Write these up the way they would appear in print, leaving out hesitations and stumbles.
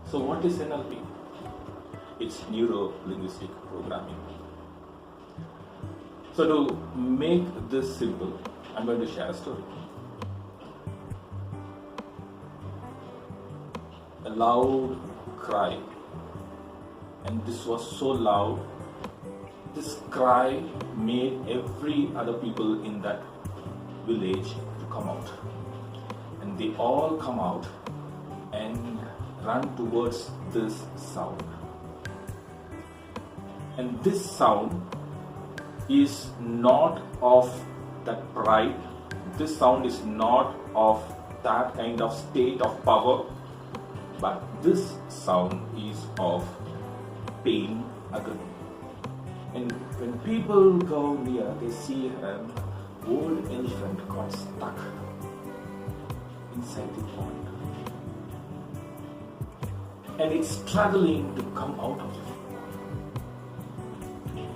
So what is NLP? It's Neuro Linguistic Programming. So to make this simple, I'm going to share a story. A loud cry, and this was so loud, this cry made every other people in that village to come out, and they all come out and run towards this sound. And this sound is not of that pride, this sound is not of that kind of state of power, but this sound is of pain, agony. And when people go near, they see an old elephant got stuck inside the pond. And it's struggling to come out of it.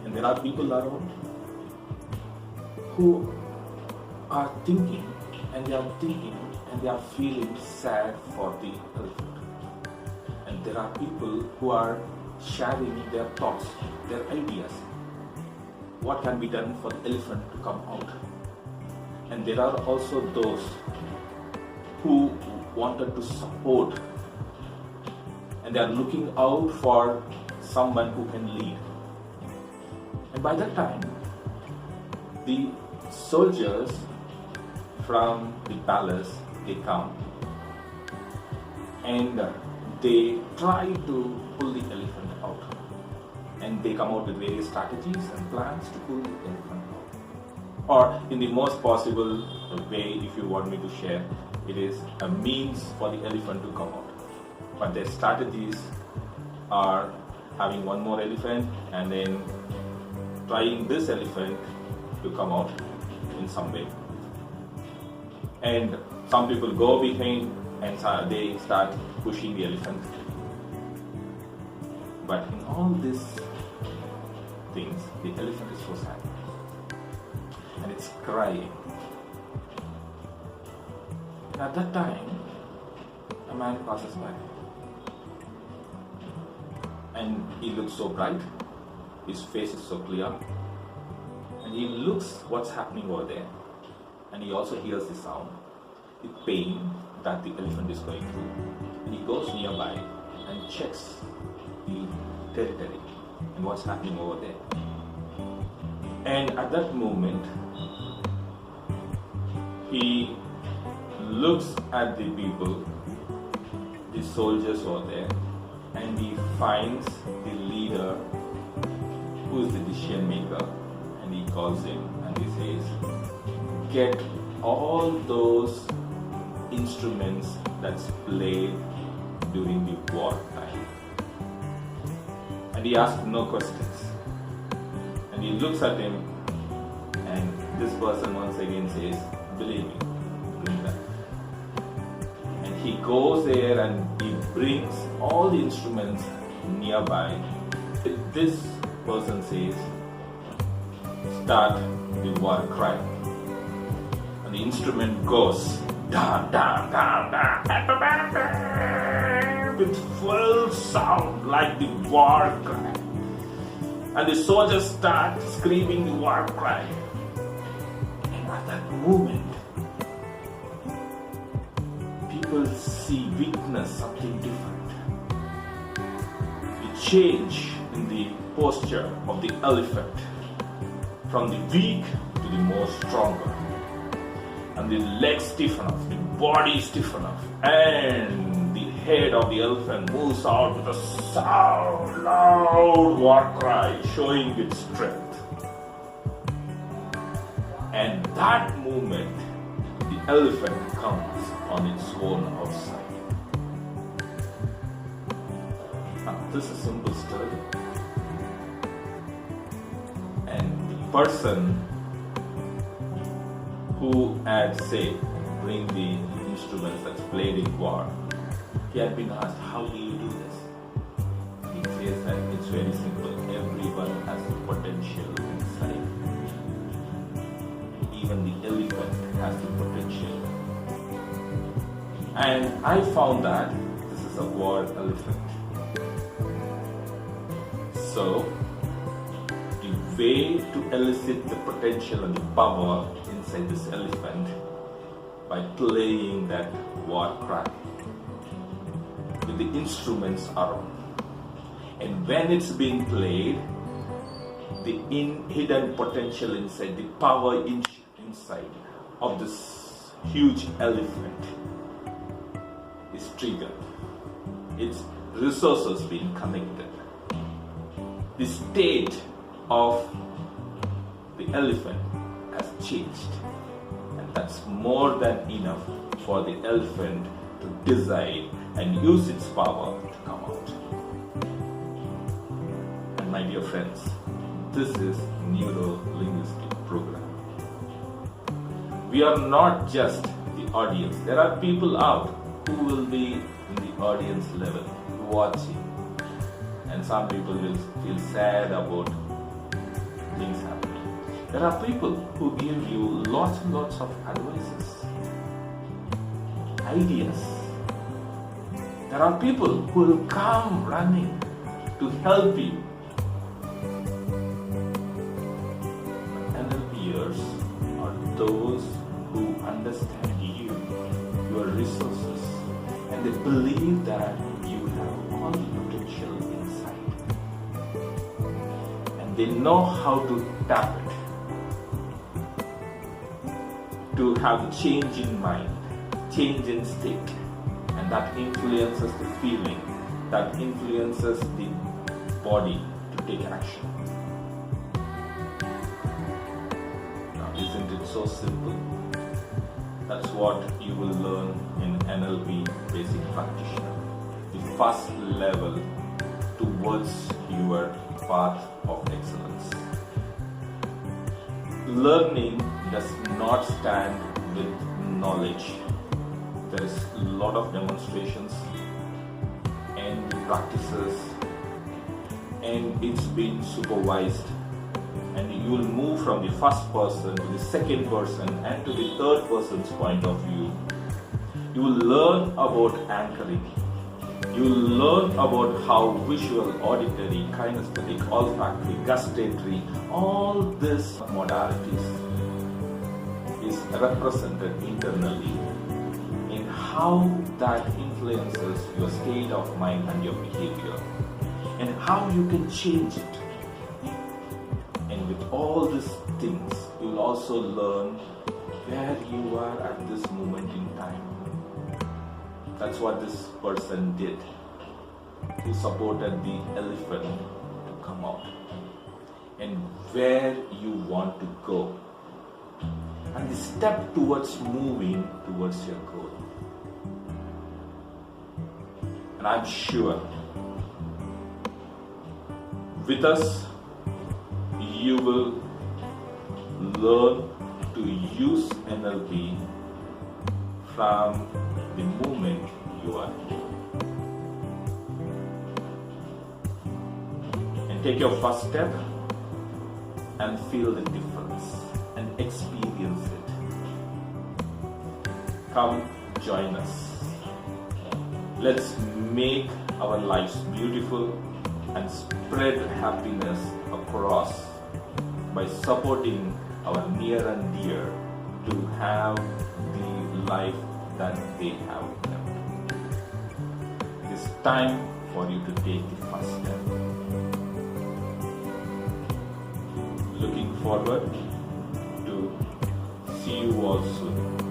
And there are people around who are thinking and they are feeling sad for the elephant. And there are people who are sharing their thoughts, their ideas. What can be done for the elephant to come out? And there are also those who wanted to support, and they are looking out for someone who can lead. And by that time, the soldiers from the palace, they come and they try to pull the elephant out. And they come out with various strategies and plans to pull the elephant out. Or in the most possible way, if you want me to share, it is a means for the elephant to come out. But their strategies are having one more elephant and then trying this elephant to come out in some way. And some people go behind and they start pushing the elephant. But in all these things, the elephant is so sad. And it's crying. And at that time, a man passes by. And he looks so bright, his face is so clear, and he looks what's happening over there. And he also hears the sound, the pain that the elephant is going through. And he goes nearby and checks the territory and what's happening over there. And at that moment, he looks at the people, the soldiers over there, and he finds the leader who is the decision maker, and he calls him and he says, get all those instruments that's played during the war time. And he asks no questions. And he looks at him, and this person once again says, believe me, bring that. And he goes there and he brings all the instruments nearby. This person says, start the war cry. And the instrument goes down, down, down, down, with full sound like the war cry. And the soldiers start screaming the war cry. And at that moment, people witness something different. The change in the posture of the elephant, from the weak to the more stronger. And the legs stiffen up, the body stiffen up, and the head of the elephant moves out with a sound, loud war cry, showing its strength. And that moment, the elephant comes on its own outside. Now, this is a simple story. And the person who had said, bring the instruments that's played in war, he had been asked, how do you do this? He says that it's very simple. Everyone has the potential inside. Even the elephant has the potential. And I found that this is a war elephant. So, the way to elicit the potential and the power inside this elephant by playing that war cry with the instruments around. And when it's being played, the hidden potential inside, the power inside of this huge elephant is triggered. Its resources being connected. The state of the elephant has changed, and that's more than enough for the elephant to decide and use its power to come out. And my dear friends, this is Neuro Linguistic Programming. We are not just the audience. There are people out who will be in the audience level watching, and some people will feel sad about things happening. There are people who give you lots and lots of advices, ideas. There are people who will come running to help you. NLPers are those who understand you, your resources, and they believe that you have all the potential inside. And they know how to tap it, to have a change in mind, change in state, and that influences the feeling, that influences the body to take action. Now, isn't it so simple? That's what you will learn in NLP Basic Practitioner, the first level towards your path of excellence. Learning does not stand with knowledge. There is a lot of demonstrations and practices, and it's been supervised. And you will move from the first person to the second person and to the third person's point of view. You will learn about anchoring. You will learn about how visual, auditory, kinesthetic, olfactory, gustatory, all these modalities is represented internally in how that influences your state of mind and your behavior, and how you can change it. And with all these things, you will also learn where you are at this moment in time. That's what this person did. He supported the elephant to come out. And where you want to go. And the step towards moving towards your goal. And I'm sure with us, you will learn to use NLP from the moment you are here. And take your first step and feel the difference and experience it. Come join us. Let's make our lives beautiful and spread happiness across by supporting our near and dear to have the life that they have lived. It is time for you to take the first step. Looking forward to see you all soon.